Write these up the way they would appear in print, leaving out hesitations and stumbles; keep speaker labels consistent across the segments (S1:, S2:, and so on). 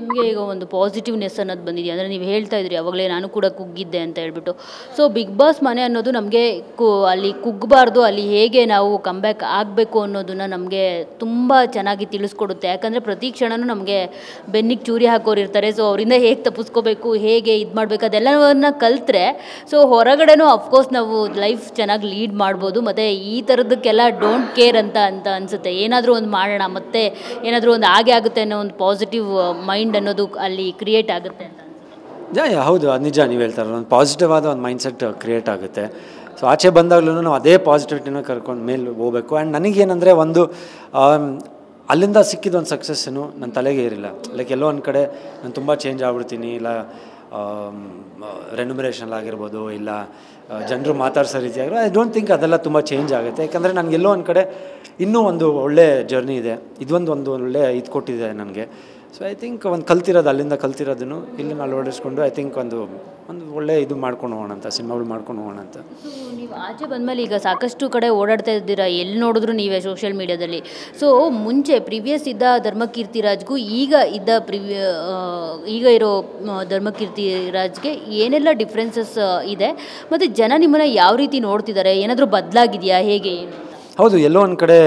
S1: ನಿಮಗೆ ಈಗ ಒಂದು ಪಾಸಿಟಿವ್ನೆಸ್ ಅನ್ನೋದು ಬಂದಿದೆ ಅಂದರೆ ನೀವು ಹೇಳ್ತಾ ಇದ್ರಿ ಅವಾಗಲೇ ನಾನು ಕೂಡ ಕುಗ್ಗಿದ್ದೆ ಅಂತ ಹೇಳ್ಬಿಟ್ಟು. ಸೊ ಬಿಗ್ ಬಾಸ್ ಮನೆ ಅನ್ನೋದು ನಮಗೆ ಅಲ್ಲಿ ಕುಗ್ಗಬಾರ್ದು, ಅಲ್ಲಿ ಹೇಗೆ ನಾವು ಕಮ್ಬ್ಯಾಕ್ ಆಗಬೇಕು ಅನ್ನೋದನ್ನು ನಮಗೆ ತುಂಬ ಚೆನ್ನಾಗಿ ತಿಳಿಸ್ಕೊಡುತ್ತೆ. ಯಾಕಂದರೆ ಪ್ರತಿ ಕ್ಷಣವೂ ನಮಗೆ ಬೆನ್ನಿಗೆ ಚೂರಿ ಹಾಕೋರು ಇರ್ತಾರೆ. ಸೊ ಅವರಿಂದ ಹೇಗೆ ತಪ್ಪಿಸ್ಕೋಬೇಕು, ಹೇಗೆ ಇದು ಮಾಡಬೇಕು ಅದೆಲ್ಲವನ್ನ ಕಲ್ತ್ರೆ ಸೊ ಹೊರಗಡೆನೂ ಅಫ್ಕೋರ್ಸ್ ನಾವು ಲೈಫ್ ಚೆನ್ನಾಗಿ ಲೀಡ್ ಮಾಡ್ಬೋದು. ಮತ್ತು ಈ ಥರದಕ್ಕೆಲ್ಲ ಡೋಂಟ್ ಕೇರ್ ಅಂತ ಅನಿಸುತ್ತೆ. ಏನಾದರೂ ಒಂದು ಮಾಡೋಣ, ಮತ್ತೆ ಏನಾದರೂ ಒಂದು ಹಾಗೆ ಆಗುತ್ತೆ ಅನ್ನೋ ಒಂದು ಪಾಸಿಟಿವ್ ಮೈಂಡ್ ಅನ್ನೋದು ಅಲ್ಲಿ ಕ್ರಿಯೇಟ್ ಆಗುತ್ತೆ ಅಂತ
S2: ಅನ್ಸುತ್ತೆ. ಹೌದು, ಅದು ನಿಜ. ನೀವು ಹೇಳ್ತಾರೆ ಒಂದು ಪಾಸಿಟಿವ್ ಆದ ಒಂದು ಮೈಂಡ್ಸೆಟ್ ಕ್ರಿಯೇಟ್ ಆಗುತ್ತೆ. ಸೊ ಆಚೆ ಬಂದಾಗಲೂ ನಾವು ಅದೇ ಪಾಸಿಟಿವಿಟಿನ ಕರ್ಕೊಂಡು ಮೇಲೆ ಹೋಗಬೇಕು. ಆ್ಯಂಡ್ ನನಗೇನೆಂದರೆ ಒಂದು ಅಲ್ಲಿಂದ ಸಿಕ್ಕಿದ ಒಂದು ಸಕ್ಸಸ್ಸನ್ನು ನನ್ನ ತಲೆಗೆ ಏರಿಲ್ಲ. ಲೈಕ್ ಎಲ್ಲೋ ಒಂದು ಕಡೆ ನಾನು ತುಂಬ ಚೇಂಜ್ ಆಗ್ಬಿಡ್ತೀನಿ, ಇಲ್ಲ ರೆನ್ಯುಮರೇಷನ್ ಆಗಿರ್ಬೋದು, ಇಲ್ಲ ಜನರು ಮಾತಾಡ್ಸೋ ರೀತಿ ಆಗಿರೋ ಐ ಡೋಂಟ್ ಥಿಂಕ್ ಅದೆಲ್ಲ ತುಂಬ ಚೇಂಜ್ ಆಗುತ್ತೆ. ಯಾಕಂದರೆ ನನಗೆಲ್ಲೋ ಒಂದು ಕಡೆ ಇನ್ನೂ ಒಂದು ಒಳ್ಳೆ ಜರ್ನಿ ಇದೆ. ಒಂದು ಒಳ್ಳೆ ಇದು ಕೊಟ್ಟಿದೆ ನನಗೆ. ಸೊ ಐ ಥಿಂಕ್ ಒಂದು ಕಲ್ತಿರೋದು, ಅಲ್ಲಿಂದ ಕಲ್ತಿರೋದನ್ನು ಇಲ್ಲಿ ಅಳವಡಿಸ್ಕೊಂಡು ಐ ಥಿಂಕ್ ಒಂದು ಒಳ್ಳೆ ಇದು ಮಾಡ್ಕೊಂಡು ಹೋಗೋಣ ಅಂತ, ಸಿನಿಮಾಗಳು ಮಾಡ್ಕೊಂಡು ಹೋಗೋಣ ಅಂತ.
S1: ಸೊ ನೀವು ಆಚೆ ಬಂದಮೇಲೆ ಈಗ ಸಾಕಷ್ಟು ಕಡೆ ಓಡಾಡ್ತಾ ಇದ್ದೀರಾ, ಎಲ್ಲಿ ನೋಡಿದ್ರು ನೀವೇ ಸೋಷಿಯಲ್ ಮೀಡಿಯಾದಲ್ಲಿ. ಸೊ ಮುಂಚೆ ಪ್ರಿವಿಯಸ್ ಇದ್ದ ಧರ್ಮಕೀರ್ತಿರಾಜ್ಗೂ ಈಗ ಇರೋ ಧರ್ಮಕೀರ್ತಿರಾಜ್ಗೆ ಏನೆಲ್ಲ ಡಿಫ್ರೆನ್ಸಸ್ ಇದೆ, ಮತ್ತು ಜನ ನಿಮ್ಮನ್ನು ಯಾವ ರೀತಿ ನೋಡ್ತಿದ್ದಾರೆ, ಏನಾದರೂ ಬದಲಾಗಿದೆಯಾ, ಹೇಗೆ ಏನು?
S2: ಹೌದು, ಎಲ್ಲೋ ಒಂದು ಕಡೆ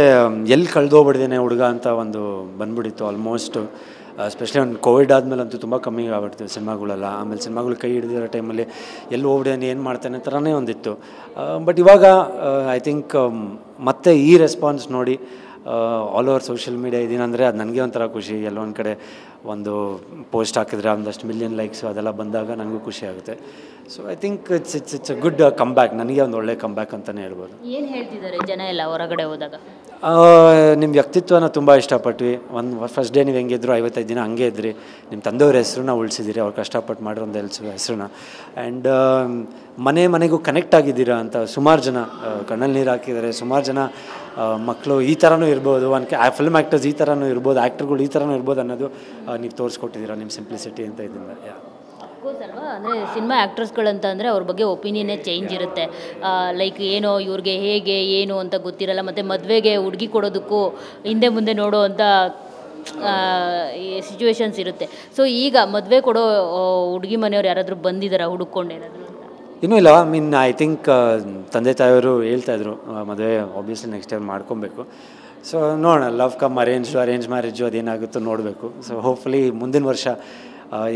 S2: ಎಲ್ಲಿ ಕಳೆದೋಗ್ಬಿಡ್ದೇನೆ ಹುಡುಗ ಅಂತ ಒಂದು ಬಂದ್ಬಿಟ್ಟಿತ್ತು ಆಲ್ಮೋಸ್ಟು. ಎಸ್ಪೆಷಲಿ ಒಂದು ಕೋವಿಡ್ ಆದಮೇಲೆ ಅಂತೂ ತುಂಬ ಕಮ್ಮಿ ಆಗ್ಬಿಡ್ತೀವಿ ಸಿನಿಮಾಗಳೆಲ್ಲ. ಆಮೇಲೆ ಸಿನಿಮಾಗಳು ಕೈ ಹಿಡಿದಿರೋ ಟೈಮಲ್ಲಿ ಎಲ್ಲಿ ಹೋಗ್ಬಿಡ್ದೇನೆ, ಏನು ಮಾಡ್ತಾನೆ ಥರನೇ ಒಂದಿತ್ತು. ಬಟ್ ಇವಾಗ ಐ ಥಿಂಕ್ ಮತ್ತೆ ಈ ರೆಸ್ಪಾನ್ಸ್ ನೋಡಿ ಆಲ್ ಓವರ್ ಸೋಷಿಯಲ್ ಮೀಡಿಯಾ ಇದೀನಂದರೆ ಅದು ನನಗೆ ಒಂಥರ ಖುಷಿ. ಎಲ್ಲೋ ಒಂದು ಕಡೆ ಒಂದು ಪೋಸ್ಟ್ ಹಾಕಿದ್ರೆ ಒಂದಷ್ಟು ಮಿಲಿಯನ್ ಲೈಕ್ಸು ಅದೆಲ್ಲ ಬಂದಾಗ ನನಗೂ ಖುಷಿ ಆಗುತ್ತೆ. So I think it's a good comeback. ನನಗೆ ಒಂದು ಒಳ್ಳೆ ಕಮ್ಬ್ಯಾಕ್ ಅಂತಲೇ ಹೇಳ್ಬೋದು.
S1: ಏನು ಹೇಳ್ತಿದ್ದಾರೆ ಜನ ಎಲ್ಲ ಹೊರಗಡೆ ಹೋದಾಗ?
S2: ನಿಮ್ಮ ವ್ಯಕ್ತಿತ್ವನ ತುಂಬ ಇಷ್ಟಪಟ್ವಿ. ಫಸ್ಟ್ ಡೇ ನೀವು ಹೆಂಗಿದ್ರು 55 ದಿನ ಹಂಗೆ ಇದ್ರಿ. ನಿಮ್ಮ ತಂದೆಯವ್ರ ಹೆಸರನ್ನ ಉಳಿಸಿದ್ದೀರಿ, ಅವ್ರು ಕಷ್ಟಪಟ್ಟು ಮಾಡಿರೋ ಒಂದು ಹೆಸರನ್ನ. ಆ್ಯಂಡ್ ಮನೆಗೂ ಕನೆಕ್ಟ್ ಆಗಿದ್ದೀರಾ ಅಂತ ಸುಮಾರು ಜನ ಕಣ್ಣಲ್ಲಿ ನೀರು ಹಾಕಿದ್ದಾರೆ. ಸುಮಾರು ಜನ ಮಕ್ಕಳು ಈ ಥರನೂ ಇರ್ಬೋದು, ಫಿಲ್ಮ್ ಆ್ಯಕ್ಟರ್ಸ್ ಈ ಥರನೂ ಇರ್ಬೋದು, ಆ್ಯಕ್ಟರ್ಗಳು ಈ ಥರನೂ ಇರ್ಬೋದು ಅನ್ನೋದು ನೀವು ತೋರಿಸ್ಕೊಟ್ಟಿದ್ದೀರಾ ನಿಮ್ಮ ಸಿಂಪ್ಲಿಸಿಟಿ ಅಂತ ಇದರಿಂದ.
S1: ಅಫ್ಕೋರ್ಸ್ ಅಲ್ವಾ, ಅಂದರೆ ಸಿನಿಮಾ ಆ್ಯಕ್ಟರ್ಸ್ಗಳಂತ ಅಂದರೆ ಅವ್ರ ಬಗ್ಗೆ ಒಪಿನಿಯನ್ನೇ ಚೇಂಜ್ ಇರುತ್ತೆ. ಲೈಕ್ ಏನೋ ಇವ್ರಿಗೆ ಹೇಗೆ ಏನು ಅಂತ ಗೊತ್ತಿರಲ್ಲ, ಮತ್ತು ಮದುವೆಗೆ ಹುಡುಗಿ ಕೊಡೋದಕ್ಕೂ ಹಿಂದೆ ಮುಂದೆ ನೋಡೋ ಅಂಥ ಸಿಚುವೇಶನ್ಸ್ ಇರುತ್ತೆ. ಸೊ ಈಗ ಮದುವೆ ಕೊಡೋ ಹುಡುಗಿ ಮನೆಯವ್ರು ಯಾರಾದರೂ ಬಂದಿದ್ದಾರಾ ಹುಡುಕೊಂಡು ಏನಾದರೂ?
S2: ಇನ್ನೂ ಇಲ್ಲ. ಐ ಥಿಂಕ್ ತಂದೆ ತಾಯಿಯವರು ಹೇಳ್ತಾಯಿದ್ರು ಮದುವೆ ಆಬ್ವಿಯಸ್ಲಿ ನೆಕ್ಸ್ಟ್ ಟೈಮ್ ಮಾಡ್ಕೊಬೇಕು. ಸೊ ನೋಡೋಣ, ಲವ್ ಕಮ್ ಅರೇಂಜ್ ಮ್ಯಾರೇಜು ಅದೇನಾಗುತ್ತೋ ನೋಡಬೇಕು. ಸೊ ಹೋಪ್ಫುಲಿ ಮುಂದಿನ ವರ್ಷ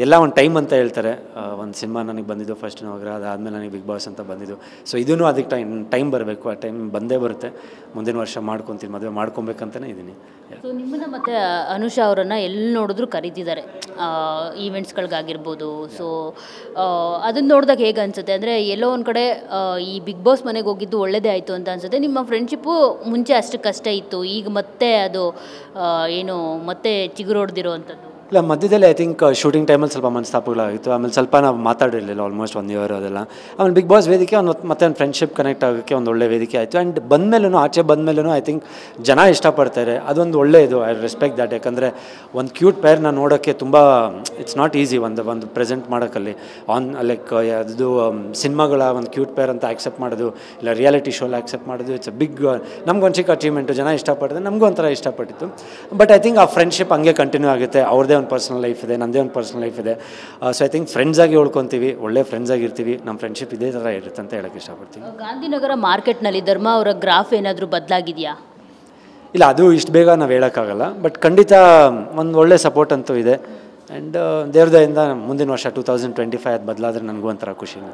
S2: ಎಲ್ಲ ಒಂದು ಟೈಮ್ ಅಂತ ಹೇಳ್ತಾರೆ. ಒಂದು ಸಿನಿಮಾ ನನಗೆ ಬಂದಿದ್ದು ಫಸ್ಟ್ ನವಗ್ರಹ, ಅದಾದಮೇಲೆ ನನಗೆ ಬಿಗ್ ಬಾಸ್ ಅಂತ ಬಂದಿದ್ದು. ಸೊ ಇದೂ ಅದಕ್ಕೆ ಟೈಮ್ ಬರಬೇಕು, ಆ ಟೈಮ್ ಬಂದೇ ಬರುತ್ತೆ. ಮುಂದಿನ ವರ್ಷ ಮಾಡ್ಕೊತೀನಿ, ಮದುವೆ ಮಾಡ್ಕೊಬೇಕಂತಲೇ ಇದ್ದೀನಿ.
S1: ಸೊ ನಿಮ್ಮನ್ನು ಮತ್ತು ಅನುಷಾ ಅವರನ್ನು ಎಲ್ಲಿ ನೋಡಿದ್ರು ಕರೀತಿದ್ದಾರೆ ಈವೆಂಟ್ಸ್ಗಳಿಗಾಗಿರ್ಬೋದು. ಸೊ ಅದನ್ನು ನೋಡಿದಾಗ ಹೇಗೆ ಅನಿಸುತ್ತೆ ಅಂದರೆ ಎಲ್ಲೋ ಒಂದು ಕಡೆ ಈ ಬಿಗ್ ಬಾಸ್ ಮನೆಗೆ ಹೋಗಿದ್ದು ಒಳ್ಳೆಯದೇ ಆಯಿತು ಅಂತ ಅನಿಸುತ್ತೆ. ನಿಮ್ಮ ಫ್ರೆಂಡ್ಶಿಪ್ಪು ಮುಂಚೆ ಅಷ್ಟಕ್ಕಷ್ಟೇ ಇತ್ತು, ಈಗ ಮತ್ತೆ ಅದು ಏನು ಮತ್ತೆ ಚಿಗುರೊಡ್ದಿರೋ ಅಂಥದ್ದು?
S2: ಇಲ್ಲ, ಮಧ್ಯದಲ್ಲಿ ಐ ಥಿಂಕ್ ಶೂಟಿಂಗ್ ಟೈಮಲ್ಲಿ ಸ್ವಲ್ಪ ಮನಸ್ತಾಪಗಳಾಗಿತ್ತು. ಆಮೇಲೆ ಸ್ವಲ್ಪ ನಾವು ಮಾತಾಡಿರಲಿಲ್ಲ ಆಲ್ಮೋಸ್ಟ್ 1 ಇಯರ್ ಅದೆಲ್ಲ. ಆಮೇಲೆ ಬಿಗ್ ಬಾಸ್ ವೇದಿಕೆ ಮತ್ತೆ ಒಂದು ಫ್ರೆಂಡ್ಶಿಪ್ ಕನೆಕ್ಟ್ ಆಗೋಕ್ಕೆ ಒಂದು ಒಳ್ಳೆ ವೇದಿಕೆ ಆಯಿತು. ಆ್ಯಂಡ್ ಬಂದಮೇಲೂ ಆಚೆ ಬಂದಮೇಲೂ ಐ ಥಿಂಕ್ ಜನ ಇಷ್ಟಪಡ್ತಾರೆ. ಅದೊಂದು ಒಳ್ಳೆಯದು, ಐ ರೆಸ್ಪೆಕ್ಟ್ ದ್ಯಾಟ್. ಯಾಕಂದರೆ ಒಂದು ಕ್ಯೂಟ್ ಪೇರ್ನ ನೋಡೋಕ್ಕೆ ತುಂಬ ಇಟ್ಸ್ ನಾಟ್ ಈಸಿ ಒಂದು ಪ್ರೆಸೆಂಟ್ ಮಾಡೋಕ್ಕಲ್ಲಿ ಲೈಕ್ ಅದು ಸಿನಿಮಾಗಳ ಒಂದು ಕ್ಯೂಟ್ ಪೇರ್ ಅಂತ ಆಕ್ಸೆಪ್ಟ್ ಮಾಡೋದು, ಇಲ್ಲ ರಿಯಾಲಿಟಿ ಶೋಲ್ಲಿ ಆಕ್ಸೆಪ್ಟ್ ಮಾಡೋದು, ಇಟ್ಸ್ ಅ ಬಿಗ್ ನಮ್ಗೊಂದು ಚಿಕ್ಕ ಅಚೀವ್ಮೆಂಟು. ಜನ ಇಷ್ಟಪಟ್ಟಿದೆ, ನಮಗೂ ಒಂಥರ ಇಷ್ಟಪಟ್ಟಿತ್ತು. ಬಟ್ ಐ ಥಿಂಕ್ ಆ ಫ್ರೆಂಡ್ಶಿಪ್ ಹಂಗೆ ಕಂಟಿನ್ಯೂ ಆಗುತ್ತೆ. ಅವ್ರದ್ದೇ ಒಂದು ಪರ್ಸನಲ್ ಲೈಫ್ ಇದೆ, ನನ್ನದೇ ಒಂದು ಪರ್ಸನಲ್ ಲೈಫ್ ಇದೆ. ಸೊ ಐ ಥಿಂಕ್ ಫ್ರೆಂಡ್ಸಾಗಿ ಉಳ್ಕೊತೀವಿ, ಒಳ್ಳೆ ಫ್ರೆಂಡ್ಸಾಗಿರ್ತೀವಿ. ನಮ್ಮ ಫ್ರೆಂಡ್ಶಿಪ್ ಇದೇ ಥರ ಇರುತ್ತೆ ಅಂತ ಹೇಳೋಕ್ಕೆ ಇಷ್ಟಪಡ್ತೀನಿ.
S1: ಗಾಂಧಿನಗರ ಮಾರ್ಕೆಟ್ನಲ್ಲಿ ಧರ್ಮ ಅವರ ಗ್ರಾಫ್ ಏನಾದರೂ ಬದಲಾಗಿದೆಯಾ?
S2: ಇಲ್ಲ, ಅದು ಇಷ್ಟು ಬೇಗ ನಾವು ಹೇಳೋಕ್ಕಾಗಲ್ಲ. ಬಟ್ ಖಂಡಿತ ಒಂದು ಒಳ್ಳೆ ಸಪೋರ್ಟ್ ಅಂತೂ ಇದೆ. ಆ್ಯಂಡ್ ದೇವ್ರದಯಿಂದ ಮುಂದಿನ ವರ್ಷ 2025 ಅದು ಬದಲಾದರೆ ನನಗೂ ಒಂಥರ ಖುಷಿನೇ.